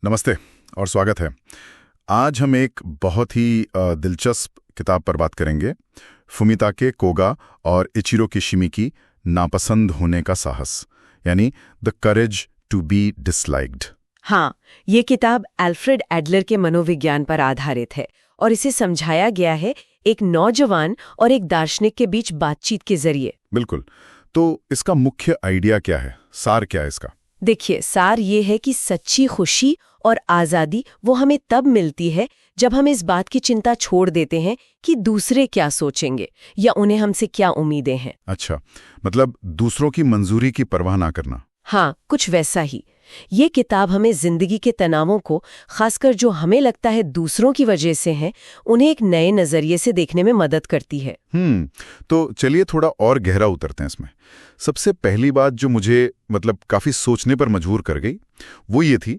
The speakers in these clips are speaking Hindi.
नमस्ते और स्वागत है। आज हम एक बहुत ही दिलचस्प किताब पर बात करेंगे, फुमिताके कोगा और इचिरो किशिमी की नापसंद होने का साहस, यानी the courage to be disliked. हाँ, ये किताब अल्फ्रेड एडलर के मनोविज्ञान पर आधारित है और इसे समझाया गया है एक नौजवान और एक दार्शनिक के बीच बातचीत के जरिए। बिल्कुल। तो इसका मुख्य आइडिया क्या है, सार क्या है इसका? देखिए, सार ये है कि सच्ची खुशी और आज़ादी वो हमें तब मिलती है जब हम इस बात की चिंता छोड़ देते हैं कि दूसरे क्या सोचेंगे या उन्हें हमसे क्या उम्मीदें हैं। अच्छा, मतलब दूसरों की मंजूरी की परवाह ना करना। हाँ, कुछ वैसा ही। ये किताब हमें जिंदगी के तनावों को, खासकर जो हमें लगता है दूसरों की वजह से हैं, उन्हें एक नए नजरिए से देखने में मदद करती है। तो चलिए थोड़ा और गहरा उतरते हैं इसमें। सबसे पहली बात जो मुझे काफी सोचने पर मजबूर कर गई, वो ये थी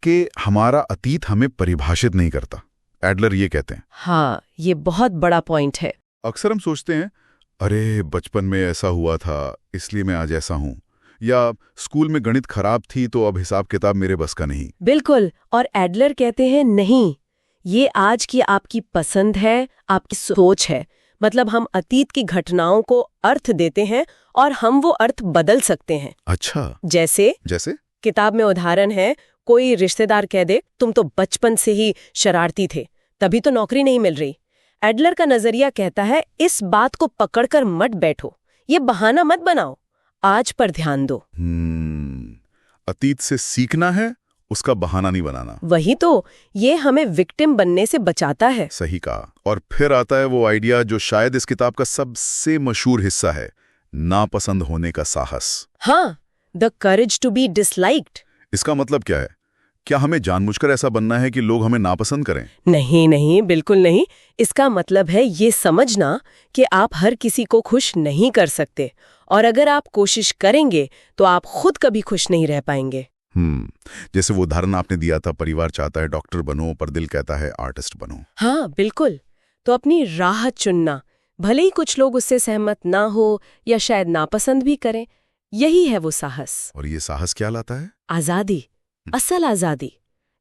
कि हमारा अतीत हमें परिभाषित नहीं करता। एडलर ये कहते हैं। हाँ, ये बहुत बड़ा पॉइंट है। अक्सर हम सोचते हैं, अरे बचपन में ऐसा हुआ था इसलिए मैं आज ऐसा हूं, या स्कूल में गणित खराब थी तो अब हिसाब किताब मेरे बस का नहीं। बिल्कुल। और एडलर कहते हैं नहीं, ये आज की आपकी पसंद है, आपकी सोच है। मतलब हम अतीत की घटनाओं को अर्थ देते हैं और हम वो अर्थ बदल सकते हैं। अच्छा, जैसे किताब में उदाहरण है, कोई रिश्तेदार कह दे तुम तो बचपन से ही शरारती थे, तभी तो नौकरी नहीं मिल रही। एडलर का नजरिया कहता है इस बात को पकड़कर मत बैठो, ये बहाना मत बनाओ, आज पर ध्यान दो। अतीत से सीखना है, उसका बहाना नहीं बनाना। वही तो, ये हमें विक्टिम बनने से बचाता है। सही कहा। और फिर आता है वो आइडिया जो शायद इस किताब का सबसे मशहूर हिस्सा है, नापसंद होने का साहस। हाँ, the courage to be disliked. इसका मतलब क्या है? क्या हमें जानबूझकर ऐसा बनना है कि लोग हमें नापसंद करें? नहीं नहीं, बिल्कुल नहीं। इसका मतलब है ये समझना कि आप हर किसी को खुश नहीं कर सकते, और अगर आप कोशिश करेंगे तो आप खुद कभी खुश नहीं रह पाएंगे। जैसे वो उदाहरण आपने दिया था, परिवार चाहता है डॉक्टर बनो पर दिल कहता है आर्टिस्ट बनो। हाँ बिल्कुल। तो अपनी राह चुनना, भले ही कुछ लोग उससे सहमत ना हो या शायद नापसंद भी करें, यही है वो साहस। और ये साहस क्या लाता है? आजादी, असल आजादी।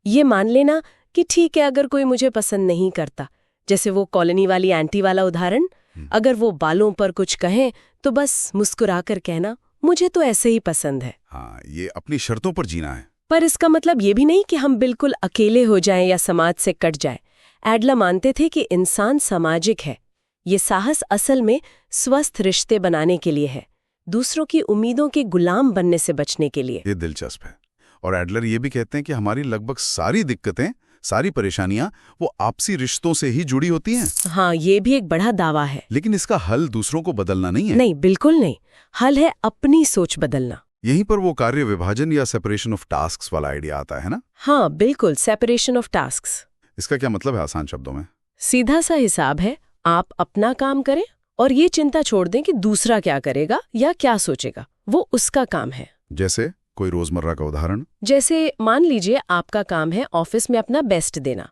ये मान लेना कि ठीक है, अगर कोई मुझे पसंद नहीं करता, जैसे वो कॉलोनी वाली आंटी वाला उदाहरण, अगर वो बालों पर कुछ कहें तो बस मुस्कुराकर कहना मुझे तो ऐसे ही पसंद है। हाँ, ये अपनी शर्तों पर जीना है। पर इसका मतलब ये भी नहीं कि हम बिल्कुल अकेले हो जाएं या समाज से कट जाएं। एडलर मानते थे कि इंसान सामाजिक है। ये साहस असल में स्वस्थ रिश्ते बनाने के लिए है, दूसरों की उम्मीदों के गुलाम बनने से बचने के लिए। ये दिलचस्प है। और एडलर ये भी कहते हैं कि हमारी लगभग सारी दिक्कतें, सारी परेशानियां वो आपसी रिश्तों से ही जुड़ी होती हैं। हाँ, ये भी एक बड़ा दावा है। लेकिन इसका हल दूसरों को बदलना नहीं है। नहीं, बिल्कुल नहीं। हल है अपनी सोच बदलना। यहीं पर वो कार्य विभाजन या सेपरेशन ऑफ टास्क्स वाला आइडिया आता है ना? हाँ बिल्कुल, सेपरेशन ऑफ टास्क्स। इसका क्या मतलब है आसान शब्दों में? सीधा सा हिसाब है, आप अपना काम करें और ये चिंता छोड़ दें कि दूसरा क्या करेगा या क्या सोचेगा, वो उसका काम है। जैसे कोई रोजमर्रा का उदाहरण? जैसे मान लीजिए आपका काम है ऑफिस में अपना बेस्ट देना,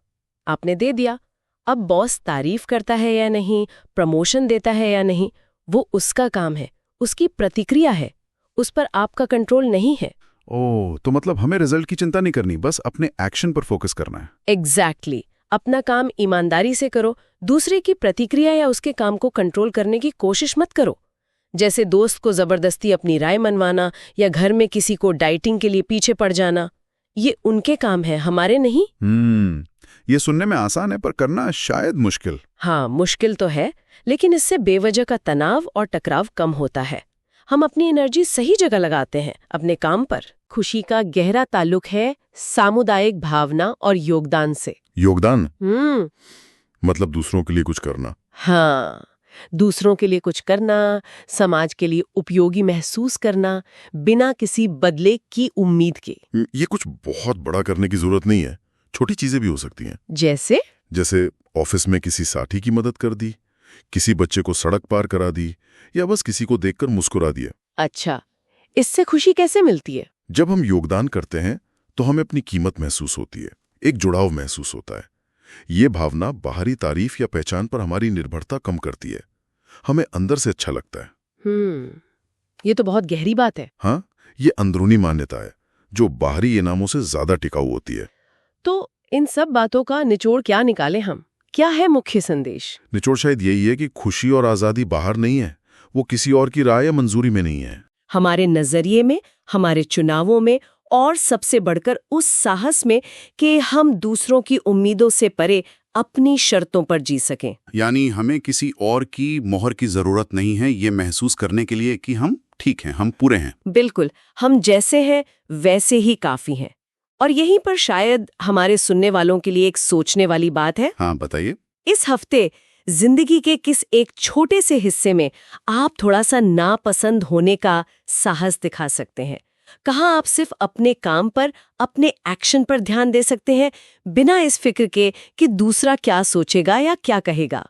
आपने दे दिया। अब बॉस तारीफ करता है या नहीं, प्रमोशन देता है या नहीं, वो उसका काम है, उसकी प्रतिक्रिया है, उस पर आपका कंट्रोल नहीं है। ओह, तो मतलब हमें रिजल्ट की चिंता नहीं करनी, बस अपने एक्शन पर फोकस करना है। एग्जैक्टली। अपना काम ईमानदारी से करो, दूसरे की प्रतिक्रिया या उसके काम को कंट्रोल करने की कोशिश मत करो। जैसे दोस्त को जबरदस्ती अपनी राय मनवाना या घर में किसी को डाइटिंग के लिए पीछे पड़ जाना, ये उनके काम है, हमारे नहीं। ये सुनने में आसान है पर करना शायद मुश्किल। हाँ, मुश्किल तो है, लेकिन इससे बेवजह का तनाव और टकराव कम होता है। हम अपनी एनर्जी सही जगह लगाते हैं, अपने काम पर। खुशी का गहरा ताल्लुक है सामुदायिक भावना और योगदान से। योगदान? मतलब दूसरों के लिए कुछ करना। हाँ, दूसरों के लिए कुछ करना, समाज के लिए उपयोगी महसूस करना, बिना किसी बदले की उम्मीद के। ये कुछ बहुत बड़ा करने की जरूरत नहीं है, छोटी चीजें भी हो सकती हैं। जैसे ऑफिस में किसी साथी की मदद कर दी, किसी बच्चे को सड़क पार करा दी, या बस किसी को देखकर मुस्कुरा दिया। अच्छा, इससे खुशी कैसे मिलती है? जब हम योगदान करते हैं तो हमें अपनी कीमत महसूस होती है, एक जुड़ाव महसूस होता है। ये भावना बाहरी तारीफ या पहचान पर हमारी निर्भरता कम करती है, हमें अंदर से अच्छा लगता है। ये तो बहुत गहरी बात है। हाँ, ये अंदरूनी मान्यता है जो बाहरी इनामों से ज्यादा टिकाऊ होती है। तो इन सब बातों का निचोड़ क्या निकालें हम? क्या है मुख्य संदेश? निचोड़ शायद यही है कि खुशी और आज़ादी बाहर नहीं है, वो किसी और की राय या मंजूरी में नहीं है। हमारे नजरिए में, हमारे चुनावों में, और सबसे बढ़कर उस साहस में कि हम दूसरों की उम्मीदों से परे अपनी शर्तों पर जी सकें। यानी हमें किसी और की मोहर की जरूरत नहीं है ये महसूस करने के लिए कि हम ठीक हैं, हम पूरे हैं। बिल्कुल, हम जैसे हैं वैसे ही काफी हैं। और यहीं पर शायद हमारे सुनने वालों के लिए एक सोचने वाली बात है। हाँ, बताइए। इस हफ्ते जिंदगी के किस एक छोटे से हिस्से में आप थोड़ा सा नापसंद होने का साहस दिखा सकते हैं? कहाँ आप सिर्फ अपने काम पर, अपने एक्शन पर ध्यान दे सकते हैं, बिना इस फिक्र के कि दूसरा क्या सोचेगा या क्या कहेगा?